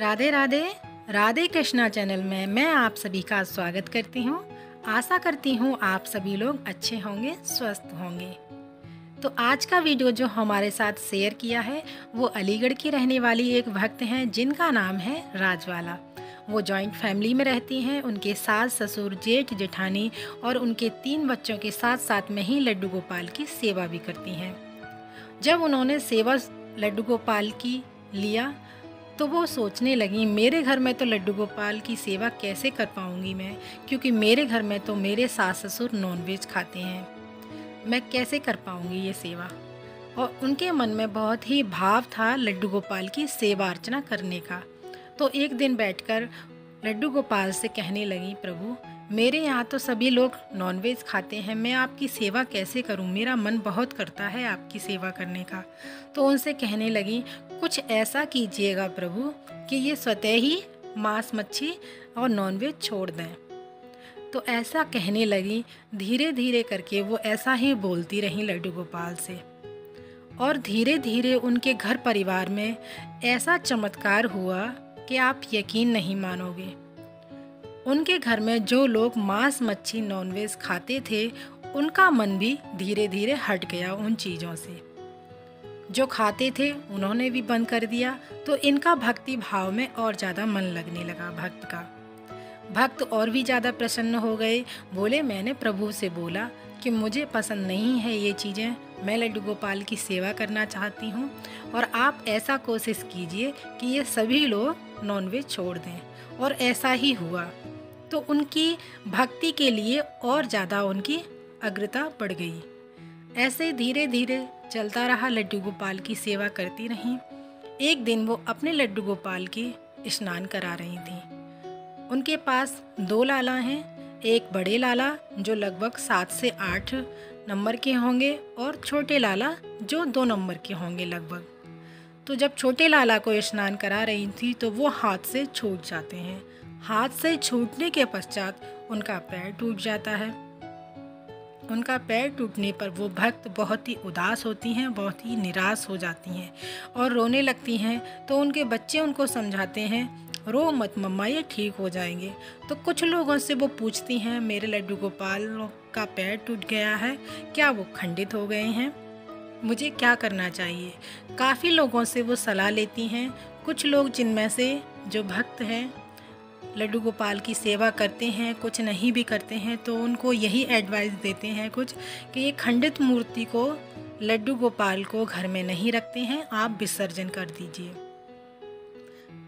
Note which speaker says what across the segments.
Speaker 1: Radhe Radhe. Radhe Krishna channel में मैं आप सभी का स्वागत करती हूँ। आशा करती हूँ आप सभी लोग अच्छे होंगे, स्वस्थ होंगे। तो आज का वीडियो जो हमारे साथ शेयर किया है वो अलीगढ़ की रहने वाली एक भक्त हैं जिनका नाम है राजवाला। वो जॉइंट फैमिली में रहती हैं। उनके सास ससुर जेठ जेठानी और उनके 3 बच्चों के साथ साथ में ही लड्डू गोपाल की सेवा भी करती हैं। जब उन्होंने सेवा लड्डू गोपाल की लिया तो वो सोचने लगी मेरे घर में तो लड्डू गोपाल की सेवा कैसे कर पाऊँगी मैं, क्योंकि मेरे घर में तो मेरे सास ससुर नॉनवेज खाते हैं, मैं कैसे कर पाऊँगी ये सेवा। और उनके मन में बहुत ही भाव था लड्डू गोपाल की सेवा अर्चना करने का। तो एक दिन बैठकर लड्डू गोपाल से कहने लगी, प्रभु मेरे यहाँ तो सभी लोग नॉनवेज खाते हैं, मैं आपकी सेवा कैसे करूँ, मेरा मन बहुत करता है आपकी सेवा करने का। तो उनसे कहने लगी कुछ ऐसा कीजिएगा प्रभु कि ये स्वतः ही मांस मच्छी और नॉनवेज छोड़ दें। तो ऐसा कहने लगी। धीरे धीरे करके वो ऐसा ही बोलती रही लड्डू गोपाल से, और धीरे धीरे उनके घर परिवार में ऐसा चमत्कार हुआ कि आप यकीन नहीं मानोगे। उनके घर में जो लोग मांस मच्छी नॉनवेज खाते थे उनका मन भी धीरे धीरे हट गया उन चीज़ों से। जो खाते थे उन्होंने भी बंद कर दिया। तो इनका भक्ति भाव में और ज़्यादा मन लगने लगा भक्त का। भक्त और भी ज़्यादा प्रसन्न हो गए। बोले मैंने प्रभु से बोला कि मुझे पसंद नहीं है ये चीज़ें, मैं लड्डू गोपाल की सेवा करना चाहती हूँ और आप ऐसा कोशिश कीजिए कि ये सभी लोग नॉनवेज छोड़ दें। और ऐसा ही हुआ। तो उनकी भक्ति के लिए और ज़्यादा उनकी अग्रता बढ़ गई। ऐसे धीरे धीरे चलता रहा, लड्डू गोपाल की सेवा करती रहीं। एक दिन वो अपने लड्डू गोपाल की स्नान करा रही थी। उनके पास 2 लाला हैं, एक बड़े लाला जो लगभग 7 से 8 नंबर के होंगे और छोटे लाला जो 2 नंबर के होंगे लगभग। तो जब छोटे लाला को स्नान करा रही थी तो वो हाथ से छूट जाते हैं। हाथ से छूटने के पश्चात उनका पैर टूट जाता है। उनका पैर टूटने पर वो भक्त बहुत ही उदास होती हैं, बहुत ही निराश हो जाती हैं और रोने लगती हैं। तो उनके बच्चे उनको समझाते हैं, रो मत मम्मा, ये ठीक हो जाएंगे। तो कुछ लोगों से वो पूछती हैं मेरे लड्डू गोपाल का पैर टूट गया है, क्या वो खंडित हो गए हैं, मुझे क्या करना चाहिए। काफ़ी लोगों से वो सलाह लेती हैं। कुछ लोग जिनमें से जो भक्त हैं लड्डू गोपाल की सेवा करते हैं, कुछ नहीं भी करते हैं, तो उनको यही एडवाइस देते हैं कुछ कि ये खंडित मूर्ति को लड्डू गोपाल को घर में नहीं रखते हैं, आप विसर्जन कर दीजिए।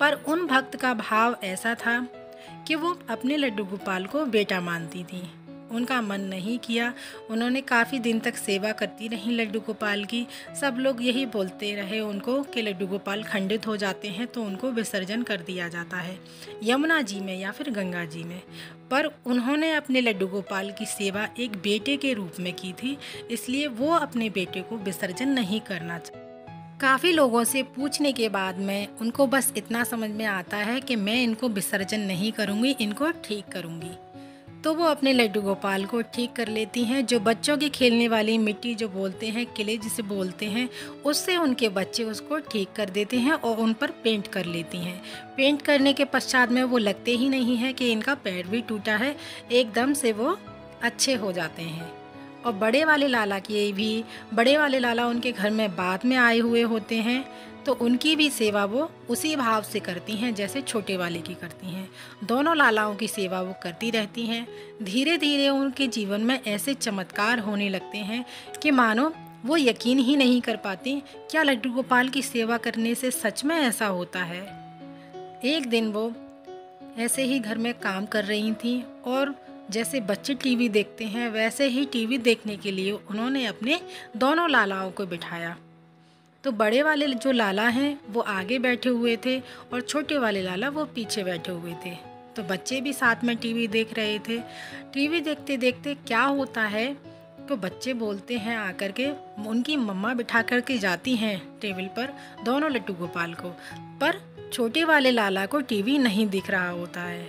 Speaker 1: पर उन भक्त का भाव ऐसा था कि वो अपने लड्डू गोपाल को बेटा मानती थी। उनका मन नहीं किया। उन्होंने काफ़ी दिन तक सेवा करती रही लड्डू गोपाल की। सब लोग यही बोलते रहे उनको कि लड्डू गोपाल खंडित हो जाते हैं तो उनको विसर्जन कर दिया जाता है यमुना जी में या फिर गंगा जी में। पर उन्होंने अपने लड्डू गोपाल की सेवा एक बेटे के रूप में की थी, इसलिए वो अपने बेटे को विसर्जन नहीं करना चाहते। काफ़ी लोगों से पूछने के बाद में उनको बस इतना समझ में आता है कि मैं इनको विसर्जन नहीं करूँगी, इनको ठीक करूँगी। तो वो अपने लड्डू गोपाल को ठीक कर लेती हैं। जो बच्चों की खेलने वाली मिट्टी जो बोलते हैं, किले जिसे बोलते हैं, उससे उनके बच्चे उसको ठीक कर देते हैं और उन पर पेंट कर लेती हैं। पेंट करने के पश्चात में वो लगते ही नहीं है कि इनका पैर भी टूटा है, एकदम से वो अच्छे हो जाते हैं। और बड़े वाले लाला उनके घर में बाद में आए हुए होते हैं, तो उनकी भी सेवा वो उसी भाव से करती हैं जैसे छोटे वाले की करती हैं। दोनों लालाओं की सेवा वो करती रहती हैं। धीरे धीरे उनके जीवन में ऐसे चमत्कार होने लगते हैं कि मानो वो यकीन ही नहीं कर पाती, क्या लड्डू गोपाल की सेवा करने से सच में ऐसा होता है। एक दिन वो ऐसे ही घर में काम कर रही थी और जैसे बच्चे टीवी देखते हैं वैसे ही टीवी देखने के लिए उन्होंने अपने दोनों लालाओं को बिठाया। तो बड़े वाले जो लाला हैं वो आगे बैठे हुए थे और छोटे वाले लाला वो पीछे बैठे हुए थे। तो बच्चे भी साथ में टीवी देख रहे थे। टीवी देखते देखते क्या होता है, तो बच्चे बोलते हैं आकर के, उनकी मम्मा बिठा कर के जाती हैं टेबल पर दोनों लड्डू गोपाल को, पर छोटे वाले लाला को टीवी नहीं दिख रहा होता है।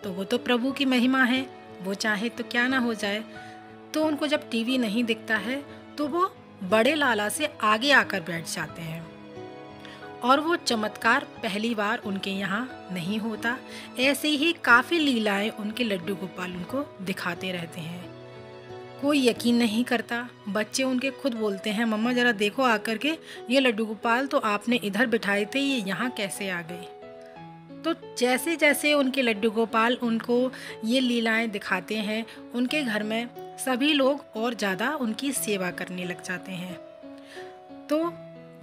Speaker 1: तो वो तो प्रभु की महिमा है, वो चाहे तो क्या ना हो जाए। तो उनको जब टीवी नहीं दिखता है तो वो बड़े लाला से आगे आकर बैठ जाते हैं और वो चमत्कार पहली बार उनके यहाँ नहीं होता। ऐसे ही काफ़ी लीलाएं उनके लड्डू गोपाल उनको दिखाते रहते हैं। कोई यकीन नहीं करता। बच्चे उनके खुद बोलते हैं, मम्मा ज़रा देखो आकर के, ये लड्डू गोपाल तो आपने इधर बिठाए थे, ये यहाँ कैसे आ गए। तो जैसे जैसे उनके लड्डू गोपाल उनको ये लीलाएं दिखाते हैं, उनके घर में सभी लोग और ज़्यादा उनकी सेवा करने लग जाते हैं। तो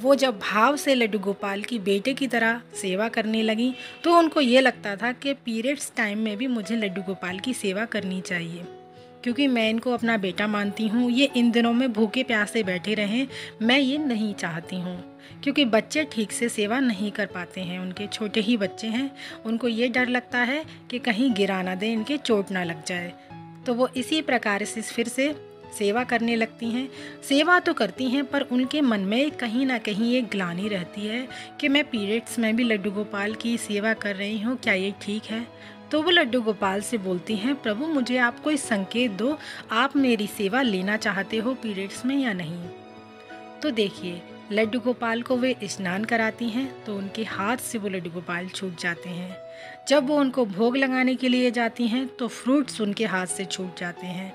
Speaker 1: वो जब भाव से लड्डू गोपाल की बेटे की तरह सेवा करने लगी, तो उनको ये लगता था कि पीरियड्स टाइम में भी मुझे लड्डू गोपाल की सेवा करनी चाहिए, क्योंकि मैं इनको अपना बेटा मानती हूँ। ये इन दिनों में भूखे प्यासे बैठे रहें, मैं ये नहीं चाहती हूँ, क्योंकि बच्चे ठीक से सेवा नहीं कर पाते हैं। उनके छोटे ही बच्चे हैं, उनको ये डर लगता है कि कहीं गिरा ना दें, इनके चोट ना लग जाए। तो वो इसी प्रकार से फिर से सेवा करने लगती हैं। सेवा तो करती हैं, पर उनके मन में कहीं ना कहीं एक ग्लानि रहती है कि मैं पीरियड्स में भी लड्डू गोपाल की सेवा कर रही हूँ, क्या ये ठीक है। तो वो लड्डू गोपाल से बोलती हैं, प्रभु मुझे आप कोई संकेत दो, आप मेरी सेवा लेना चाहते हो पीरियड्स में या नहीं। तो देखिए, लड्डू गोपाल को वे स्नान कराती हैं, तो उनके हाथ से वो लड्डू गोपाल छूट जाते हैं। जब वो उनको भोग लगाने के लिए जाती हैं, तो फ्रूट्स उनके हाथ से छूट जाते हैं।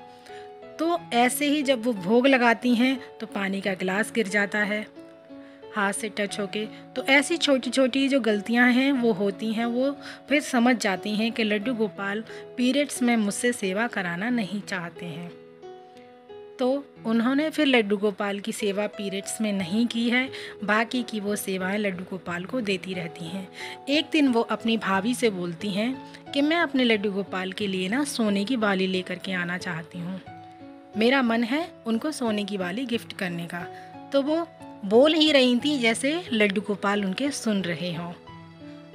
Speaker 1: तो ऐसे ही जब वो भोग लगाती हैं, तो पानी का गिलास गिर जाता है हाथ से टच होके। तो ऐसी छोटी छोटी जो गलतियां हैं वो होती हैं। वो फिर समझ जाती हैं कि लड्डू गोपाल पीरियड्स में मुझसे सेवा कराना नहीं चाहते हैं। तो उन्होंने फिर लड्डू गोपाल की सेवा पीरियड्स में नहीं की है। बाकी की वो सेवाएं लड्डू गोपाल को देती रहती हैं। एक दिन वो अपनी भाभी से बोलती हैं कि मैं अपने लड्डू गोपाल के लिए ना सोने की बाली लेकर के आना चाहती हूँ, मेरा मन है उनको सोने की बाली गिफ्ट करने का। तो वो बोल ही रही थी जैसे लड्डू गोपाल उनके सुन रहे हों।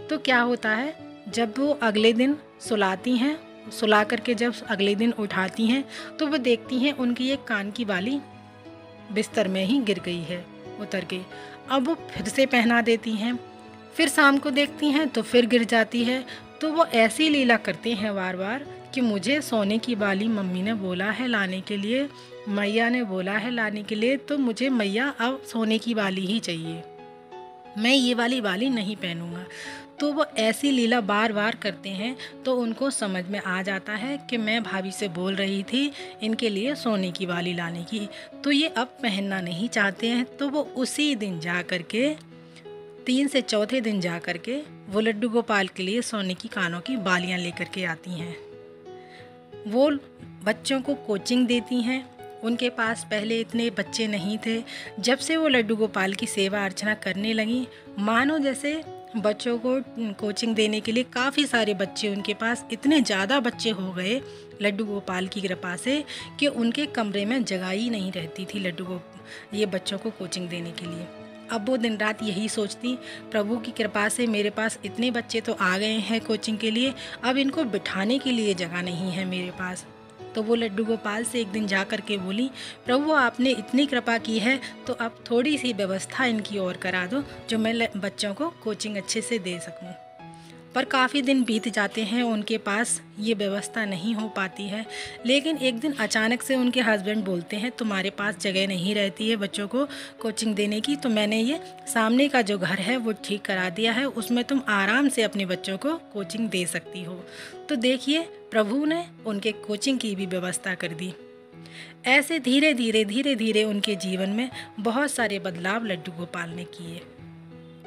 Speaker 1: तो क्या होता है, जब वो अगले दिन सुलाती हैं, सुला करके जब अगले दिन उठाती हैं, तो वो देखती हैं उनकी एक कान की बाली बिस्तर में ही गिर गई है, उतर के। अब वो फिर से पहना देती हैं, फिर शाम को देखती हैं तो फिर गिर जाती है। तो वो ऐसी लीला करते हैं बार बार कि मुझे सोने की बाली मम्मी ने बोला है लाने के लिए, मैया ने बोला है लाने के लिए, तो मुझे मैया अब सोने की बाली ही चाहिए, मैं ये वाली बाली नहीं पहनूंगा। तो वो ऐसी लीला बार बार करते हैं। तो उनको समझ में आ जाता है कि मैं भाभी से बोल रही थी इनके लिए सोने की बाली लाने की, तो ये अब पहनना नहीं चाहते हैं। तो वो उसी दिन जा कर के 3 से चौथे दिन जा कर के वो लड्डू गोपाल के लिए सोने की कानों की बालियां लेकर के आती हैं। वो बच्चों को कोचिंग देती हैं। उनके पास पहले इतने बच्चे नहीं थे। जब से वो लड्डू गोपाल की सेवा अर्चना करने लगी, मानो जैसे बच्चों को कोचिंग देने के लिए काफ़ी सारे बच्चे उनके पास, इतने ज़्यादा बच्चे हो गए लड्डू गोपाल की कृपा से कि उनके कमरे में जगह ही नहीं रहती थी ये बच्चों को कोचिंग देने के लिए। अब वो दिन रात यही सोचती, प्रभु की कृपा से मेरे पास इतने बच्चे तो आ गए हैं कोचिंग के लिए, अब इनको बिठाने के लिए जगह नहीं है मेरे पास। तो वो लड्डू गोपाल से एक दिन जा कर के बोली, प्रभु आपने इतनी कृपा की है तो अब थोड़ी सी व्यवस्था इनकी और करा दो, जो मैं बच्चों को कोचिंग अच्छे से दे सकूं। पर काफ़ी दिन बीत जाते हैं, उनके पास ये व्यवस्था नहीं हो पाती है। लेकिन एक दिन अचानक से उनके हस्बैंड बोलते हैं, तुम्हारे पास जगह नहीं रहती है बच्चों को कोचिंग देने की, तो मैंने ये सामने का जो घर है वो ठीक करा दिया है, उसमें तुम आराम से अपने बच्चों को कोचिंग दे सकती हो। तो देखिए, प्रभु ने उनके कोचिंग की भी व्यवस्था कर दी। ऐसे धीरे धीरे उनके जीवन में बहुत सारे बदलाव लड्डू गोपाल ने किए।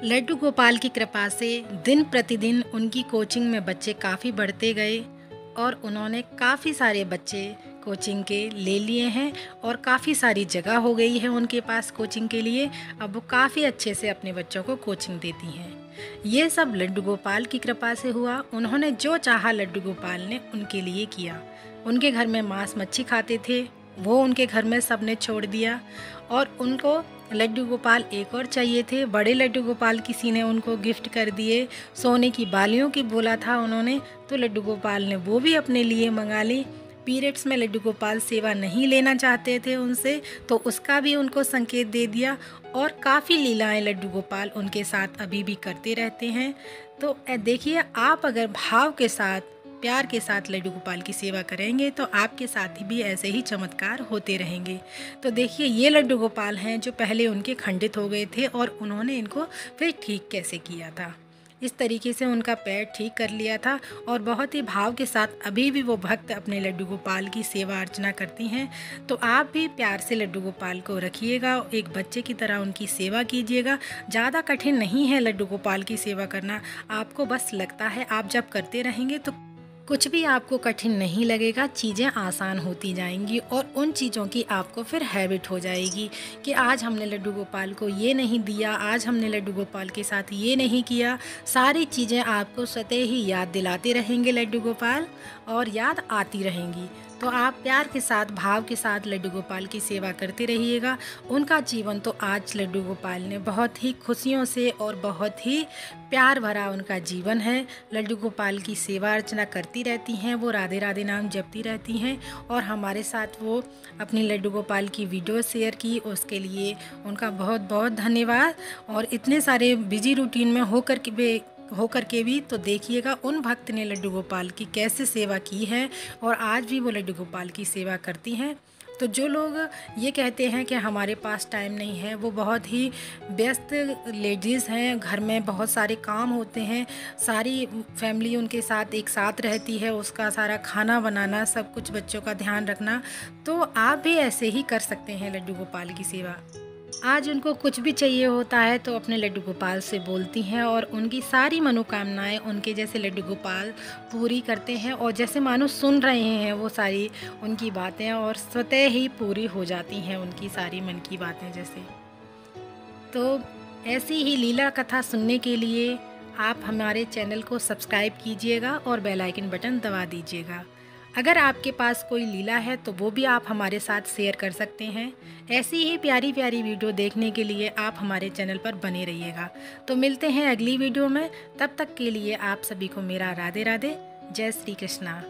Speaker 1: लड्डू गोपाल की कृपा से दिन प्रतिदिन उनकी कोचिंग में बच्चे काफ़ी बढ़ते गए और उन्होंने काफ़ी सारे बच्चे कोचिंग के ले लिए हैं और काफ़ी सारी जगह हो गई है उनके पास कोचिंग के लिए। अब वो काफ़ी अच्छे से अपने बच्चों को कोचिंग देती हैं। ये सब लड्डू गोपाल की कृपा से हुआ। उन्होंने जो चाहा लड्डू गोपाल ने उनके लिए किया। उनके घर में मांस मच्छी खाते थे, वो उनके घर में सब ने छोड़ दिया और उनको लड्डू गोपाल एक और चाहिए थे। बड़े लड्डू गोपाल किसी ने उनको गिफ्ट कर दिए। सोने की बालियों की बोला था उन्होंने, तो लड्डू गोपाल ने वो भी अपने लिए मंगा ली। पीरियड्स में लड्डू गोपाल सेवा नहीं लेना चाहते थे उनसे, तो उसका भी उनको संकेत दे दिया। और काफ़ी लीलाएं लड्डू गोपाल उनके साथ अभी भी करते रहते हैं। तो देखिए, आप अगर भाव के साथ प्यार के साथ लड्डू गोपाल की सेवा करेंगे तो आपके साथ भी ऐसे ही चमत्कार होते रहेंगे। तो देखिए ये लड्डू गोपाल हैं जो पहले उनके खंडित हो गए थे और उन्होंने इनको फिर ठीक कैसे किया था। इस तरीके से उनका पैर ठीक कर लिया था और बहुत ही भाव के साथ अभी भी वो भक्त अपने लड्डू गोपाल की सेवा अर्चना करती हैं। तो आप भी प्यार से लड्डू गोपाल को रखिएगा, एक बच्चे की तरह उनकी सेवा कीजिएगा। ज़्यादा कठिन नहीं है लड्डू गोपाल की सेवा करना, आपको बस लगता है आप जब करते रहेंगे तो कुछ भी आपको कठिन नहीं लगेगा, चीज़ें आसान होती जाएंगी और उन चीज़ों की आपको फिर हैबिट हो जाएगी कि आज हमने लड्डू गोपाल को ये नहीं दिया, आज हमने लड्डू गोपाल के साथ ये नहीं किया। सारी चीज़ें आपको स्वतः ही याद दिलाते रहेंगे लड्डू गोपाल और याद आती रहेंगी। तो आप प्यार के साथ, भाव के साथ लड्डू गोपाल की सेवा करते रहिएगा। उनका जीवन तो आज लड्डू गोपाल ने बहुत ही खुशियों से और बहुत ही प्यार भरा उनका जीवन है। लड्डू गोपाल की सेवा अर्चना करती रहती हैं, वो राधे राधे नाम जपती रहती हैं और हमारे साथ वो अपनी लड्डू गोपाल की वीडियो शेयर की, उसके लिए उनका बहुत बहुत धन्यवाद। और इतने सारे बिजी रूटीन में होकर के भी तो देखिएगा उन भक्त ने लड्डू गोपाल की कैसे सेवा की है और आज भी वो लड्डू गोपाल की सेवा करती हैं। तो जो लोग ये कहते हैं कि हमारे पास टाइम नहीं है, वो बहुत ही व्यस्त लेडीज़ हैं, घर में बहुत सारे काम होते हैं, सारी फैमिली उनके साथ एक साथ रहती है, उसका सारा खाना बनाना, सब कुछ बच्चों का ध्यान रखना। तो आप भी ऐसे ही कर सकते हैं लड्डू गोपाल की सेवा। आज उनको कुछ भी चाहिए होता है तो अपने लड्डू गोपाल से बोलती हैं और उनकी सारी मनोकामनाएं उनके जैसे लड्डू गोपाल पूरी करते हैं और जैसे मानो सुन रहे हैं वो सारी उनकी बातें और स्वतः ही पूरी हो जाती हैं उनकी सारी मन की बातें जैसे। तो ऐसी ही लीला कथा सुनने के लिए आप हमारे चैनल को सब्सक्राइब कीजिएगा और बेल आइकन बटन दबा दीजिएगा। अगर आपके पास कोई लीला है तो वो भी आप हमारे साथ शेयर कर सकते हैं। ऐसी ही प्यारी प्यारी वीडियो देखने के लिए आप हमारे चैनल पर बने रहिएगा। तो मिलते हैं अगली वीडियो में, तब तक के लिए आप सभी को मेरा राधे राधे, जय श्री कृष्णा।